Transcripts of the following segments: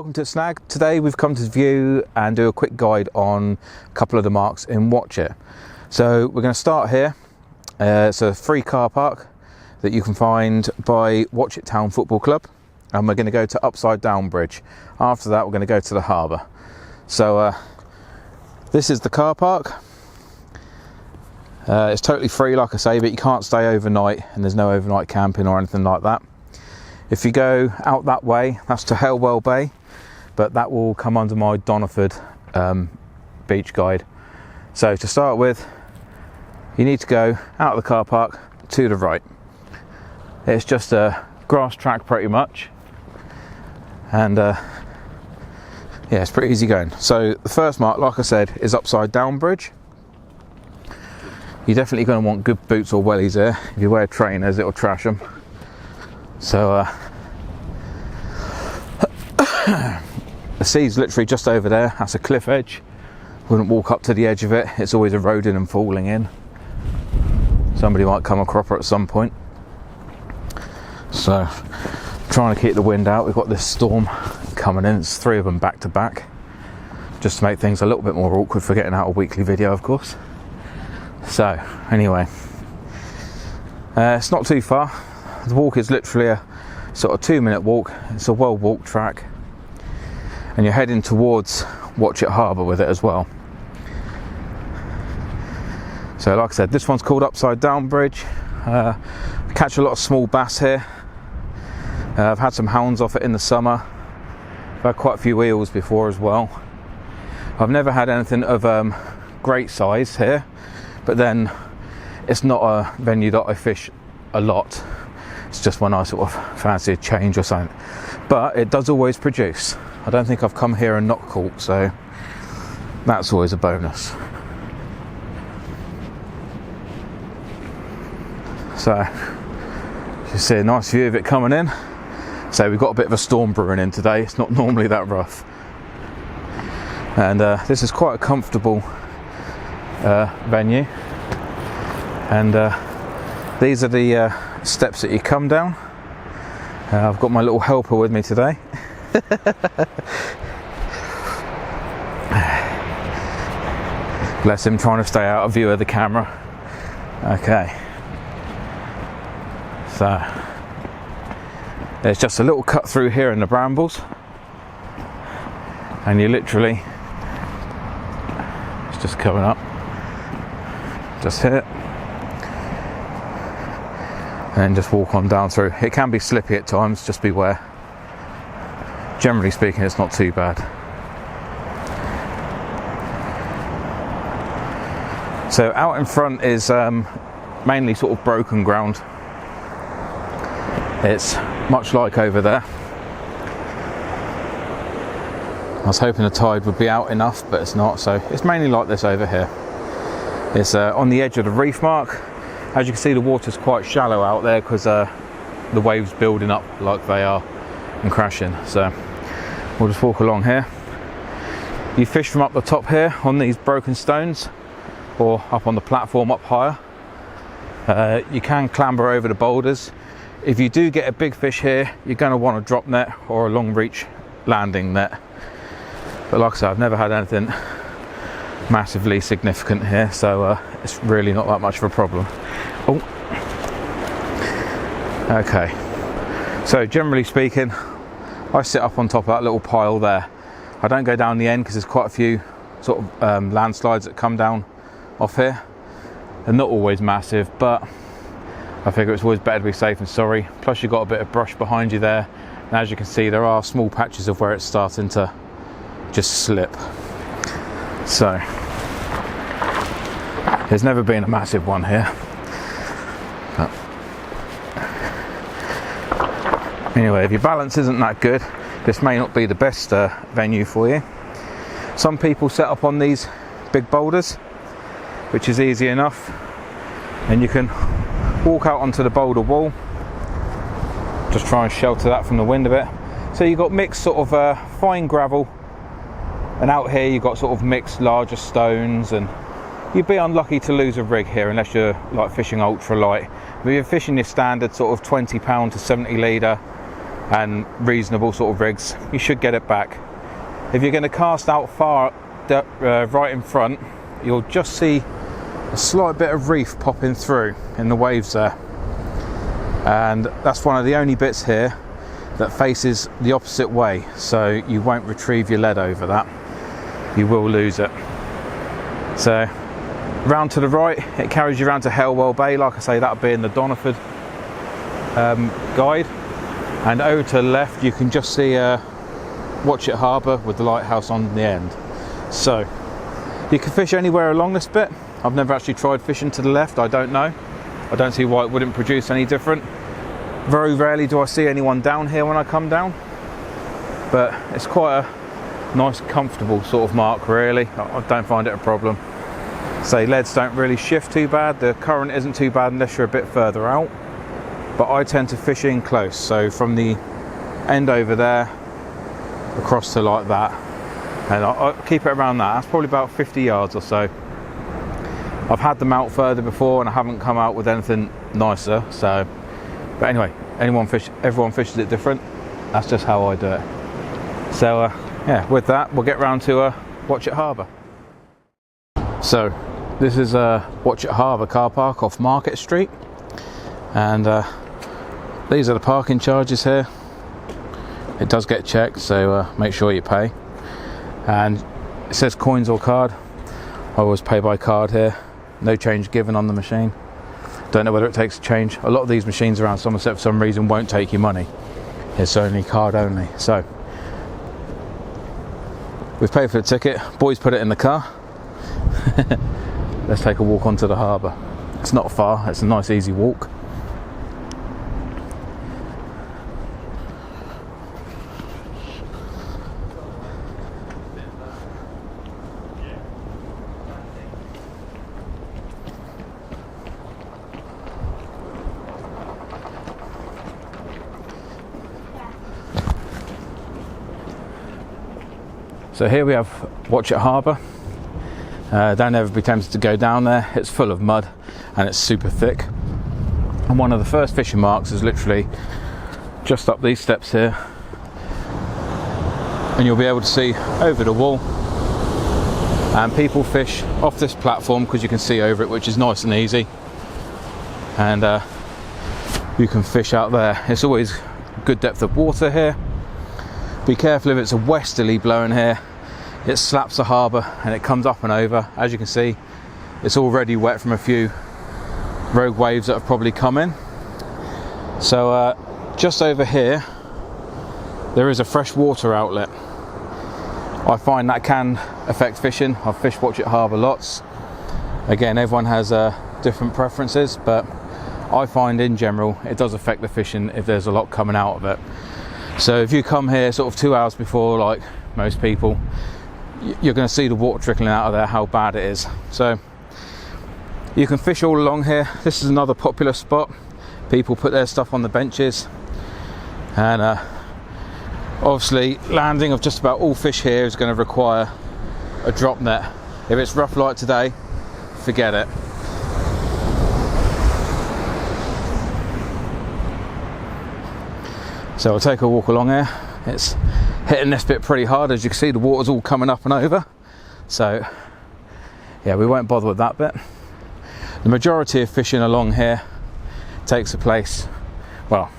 welcome to Snag. Today we've come to view and do a quick guide on a couple of the marks in Watchet. So we're going to start here. It's a free car park that you can find by Watchet Town Football Club, and we're going to go to Upside Down Bridge. After that we're going to go to the harbour. So this is the car park. It's totally free, like I say, but you can't stay overnight and there's no overnight camping or anything like that. If you go out that way, that's to Helwell Bay, but that will come under my Doniford beach guide. So to start with, you need to go out of the car park to the right. It's just a grass track pretty much, and yeah, it's pretty easy going. So the first mark, like I said, is Upside Down Bridge. You're definitely going to want good boots or wellies there. If you wear trainers, it'll trash them. So the sea's literally just over there. That's a cliff edge. Wouldn't walk up to the edge of it. It's always eroding and falling in. Somebody might come a cropper at some point. So trying to keep the wind out. We've got this storm coming in. It's 3 of them back to back, just to make things a little bit more awkward for getting out a weekly video, of course. So anyway, it's not too far. The walk is literally a sort of 2-minute walk. It's a well-walked track, and you're heading towards Watchet Harbour with it as well. So like I said, this one's called Upside Down Bridge. Catch a lot of small bass here. I've had some hounds off it in the summer. I've had quite a few eels before as well. I've never had anything of great size here, but then it's not a venue that I fish a lot. It's just when I sort of fancy a change or something. But it does always produce. I don't think I've come here and not caught, so that's always a bonus. So you see a nice view of it coming in. So we've got a bit of a storm brewing in today. It's not normally that rough. And this is quite a comfortable venue. And these are the steps that you come down. I've got my little helper with me today. Bless him, trying to stay out of view of the camera. Okay. So there's just a little cut through here in the brambles, and you literally, it's just coming up, just hit it, and just walk on down through. It can be slippy at times, just beware. Generally speaking, it's not too bad. So out in front is mainly sort of broken ground. It's much like over there. I was hoping the tide would be out enough, but it's not, so it's mainly like this over here. It's on the edge of the reef mark. As you can see, the water's quite shallow out there because the waves building up like they are and crashing. So we'll just walk along here. You fish from up the top here on these broken stones, or up on the platform up higher. You can clamber over the boulders. If you do get a big fish here, you're going to want a drop net or a long reach landing net. But like I said, I've never had anything massively significant here, so it's really not that much of a problem. Oh, okay. So generally speaking, I sit up on top of that little pile there. I don't go down the end because there's quite a few sort of landslides that come down off here. They're not always massive, but I figure it's always better to be safe than sorry. Plus you've got a bit of brush behind you there, and as you can see, there are small patches of where it's starting to just slip. So there's never been a massive one here, but anyway, if your balance isn't that good, this may not be the best venue for you. Some people set up on these big boulders, which is easy enough, and you can walk out onto the boulder wall, just try and shelter that from the wind a bit. So you've got mixed sort of fine gravel, and out here you've got sort of mixed larger stones, and you'd be unlucky to lose a rig here unless you're like fishing ultra light. But if you're fishing your standard sort of 20 pound to 70 litre and reasonable sort of rigs, you should get it back. If you're going to cast out far right in front, you'll just see a slight bit of reef popping through in the waves there, and that's one of the only bits here that faces the opposite way, so you won't retrieve your lead over that, you will lose it. So round to the right, it carries you around to Helwell Bay. Like I say, that'll be in the Doniford guide, and over to the left you can just see Watchet Harbour with the lighthouse on the end. So you can fish anywhere along this bit. I've never actually tried fishing to the left, I don't know. I don't see why it wouldn't produce any different. Very rarely do I see anyone down here when I come down, but it's quite a nice comfortable sort of mark really. I don't find it a problem. Say leads don't really shift too bad, the current isn't too bad unless you're a bit further out, but I tend to fish in close, so from the end over there across to like that, and I keep it around that. That's probably about 50 yards or so. I've had them out further before and I haven't come out with anything nicer, so, but anyway, everyone fishes it different. That's just how I do it. So yeah, with that we'll get round to Watchet Harbour. So this is Watchet Harbour car park off Market Street, and these are the parking charges here. It does get checked, so make sure you pay, and it says coins or card. I always pay by card here, no change given on the machine. Don't know whether it takes change. A lot of these machines around Somerset for some reason won't take your money. It's only card only. So we've paid for the ticket, boys put it in the car. Let's take a walk onto the harbour. It's not far, it's a nice easy walk. So here we have Watchet Harbour. Don't ever be tempted to go down there. It's full of mud and it's super thick. And one of the first fishing marks is literally just up these steps here. And you'll be able to see over the wall. And people fish off this platform because you can see over it, which is nice and easy. And you can fish out there. It's always good depth of water here. Be careful if it's a westerly blowing here, it slaps the harbour and it comes up and over. As you can see, it's already wet from a few rogue waves that have probably come in. So just over here there is a freshwater outlet. I find that can affect fishing. I've fished Watchet Harbour lots. Again, everyone has different preferences, but I find in general it does affect the fishing if there's a lot coming out of it. So if you come here sort of 2 hours before, like most people, you're going to see the water trickling out of there, how bad it is. So you can fish all along here. This is another popular spot. People put their stuff on the benches, and obviously landing of just about all fish here is going to require a drop net. If it's rough like today, forget it. So I'll take a walk along here. It's hitting this bit pretty hard. As you can see, the water's all coming up and over. So yeah, we won't bother with that bit. The majority of fishing along here takes a place, well,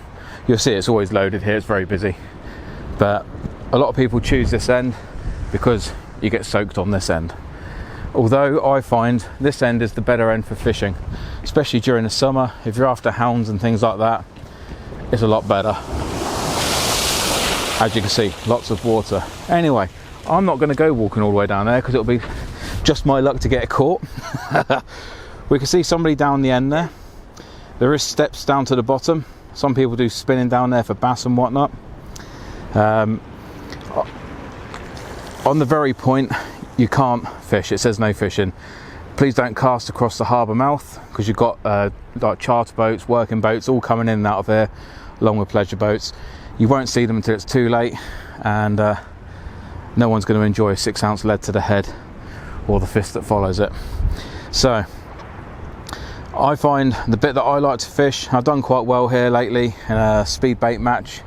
you'll see it's always loaded here, it's very busy. But a lot of people choose this end because you get soaked on this end. Although I find this end is the better end for fishing, especially during the summer. If you're after hounds and things like that, it's a lot better. As you can see, lots of water. Anyway, I'm not going to go walking all the way down there because it'll be just my luck to get caught. We can see somebody down the end there. There is steps down to the bottom. Some people do spinning down there for bass and whatnot. On the very point, you can't fish. It says no fishing. Please don't cast across the harbour mouth because you've got like charter boats, working boats, all coming in and out of here, along with pleasure boats. You won't see them until it's too late, and no one's going to enjoy a 6-ounce lead to the head or the fist that follows it. So I find the bit that I like to fish, I've done quite well here lately in a speed bait match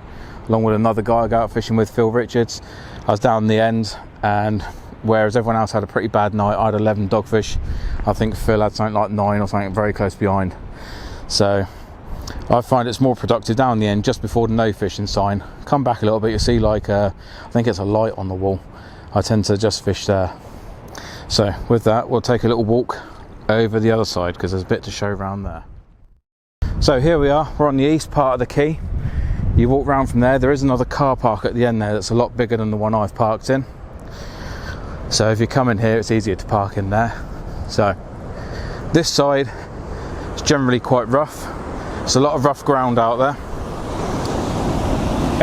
along with another guy I go out fishing with, Phil Richards. I was down in the end, and whereas everyone else had a pretty bad night, I had 11 dogfish. I think Phil had something like 9 or something very close behind. So I find it's more productive down the end, just before the no fishing sign. Come back a little bit, you'll see like I think it's a light on the wall. I tend to just fish there. So with that, we'll take a little walk over the other side because there's a bit to show around there. So here we are, we're on the east part of the quay. You walk round from there, there is another car park at the end there that's a lot bigger than the one I've parked in. So if you come in here, it's easier to park in there. So this side is generally quite rough. There's a lot of rough ground out there.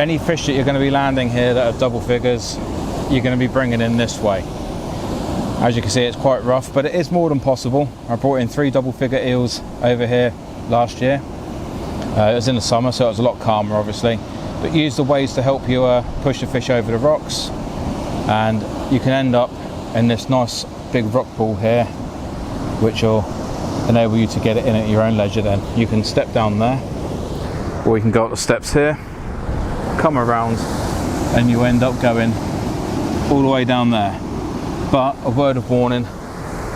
Any fish that you're going to be landing here that are double figures, you're going to be bringing in this way. As you can see, it's quite rough, but it is more than possible. I brought in 3 double figure eels over here last year. It was in the summer, so it was a lot calmer obviously, but use the waves to help you push the fish over the rocks, and you can end up in this nice big rock pool here, which will enable you to get it in at your own leisure. Then you can step down there, or you can go up the steps here, come around, and you end up going all the way down there. But a word of warning,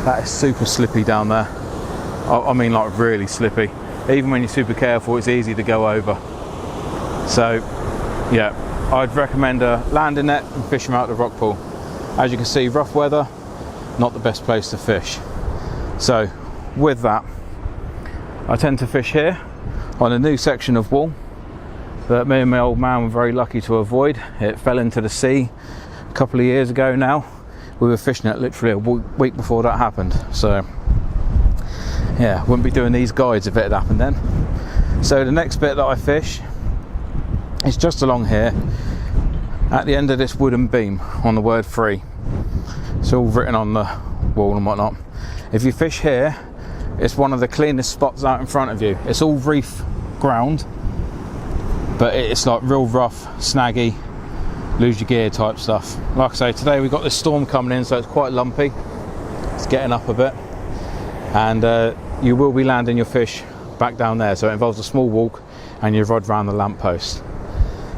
that is super slippy down there. I mean like really slippy. Even when you're super careful, it's easy to go over. So yeah, I'd recommend a landing net and fish them out the rock pool. As you can see, rough weather, not the best place to fish. So with that, I tend to fish here on a new section of wall that me and my old man were very lucky to avoid. It fell into the sea a couple of years ago now. We were fishing it literally a week before that happened. So yeah, wouldn't be doing these guides if it had happened then. So the next bit that I fish is just along here at the end of this wooden beam on the word free. It's all written on the wall and whatnot. If you fish here, it's one of the cleanest spots out in front of you. It's all reef ground, but it's like real rough, snaggy, lose your gear type stuff. Like I say, today we've got this storm coming in, so it's quite lumpy. It's getting up a bit, and you will be landing your fish back down there, so it involves a small walk and your rod round the lamppost,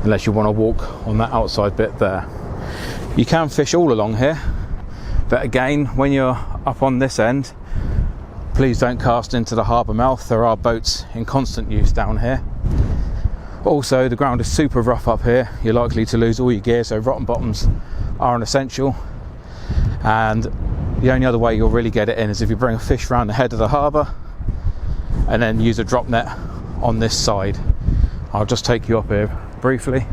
unless you want to walk on that outside bit there. You can fish all along here, but again, when you're up on this end, please don't cast into the harbour mouth. There are boats in constant use down here. Also, the ground is super rough up here. You're likely to lose all your gear, so rotten bottoms are an essential. And the only other way you'll really get it in is if you bring a fish around the head of the harbour and then use a drop net on this side. I'll just take you up here briefly.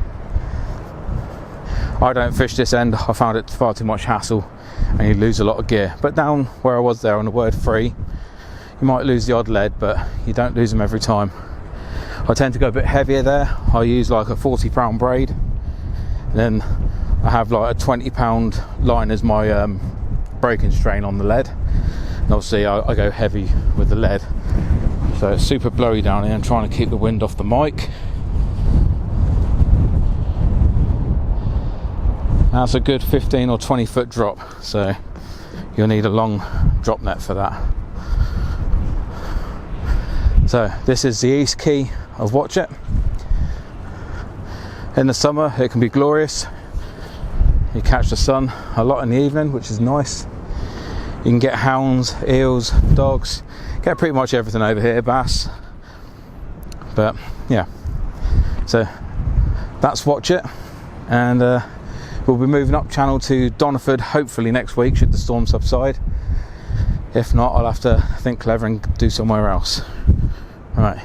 I don't fish this end. I found it far too much hassle and you lose a lot of gear. But down where I was there on the word free, you might lose the odd lead, but you don't lose them every time. I tend to go a bit heavier there. I use like a 40-pound braid, and then I have like a 20-pound line as my breaking strain on the lead, and obviously I go heavy with the lead, so it's super blowy down here. I'm trying to keep the wind off the mic. That's a good 15 or 20 foot drop, so you'll need a long drop net for that. So this is the east quay of Watchet. In the summer it can be glorious. You catch the sun a lot in the evening, which is nice. You can get hounds, eels, dogs, get pretty much everything over here, bass. But yeah, so that's Watchet, and we'll be moving up channel to Doniford hopefully next week, should the storm subside. If not, I'll have to think clever and do somewhere else. All right.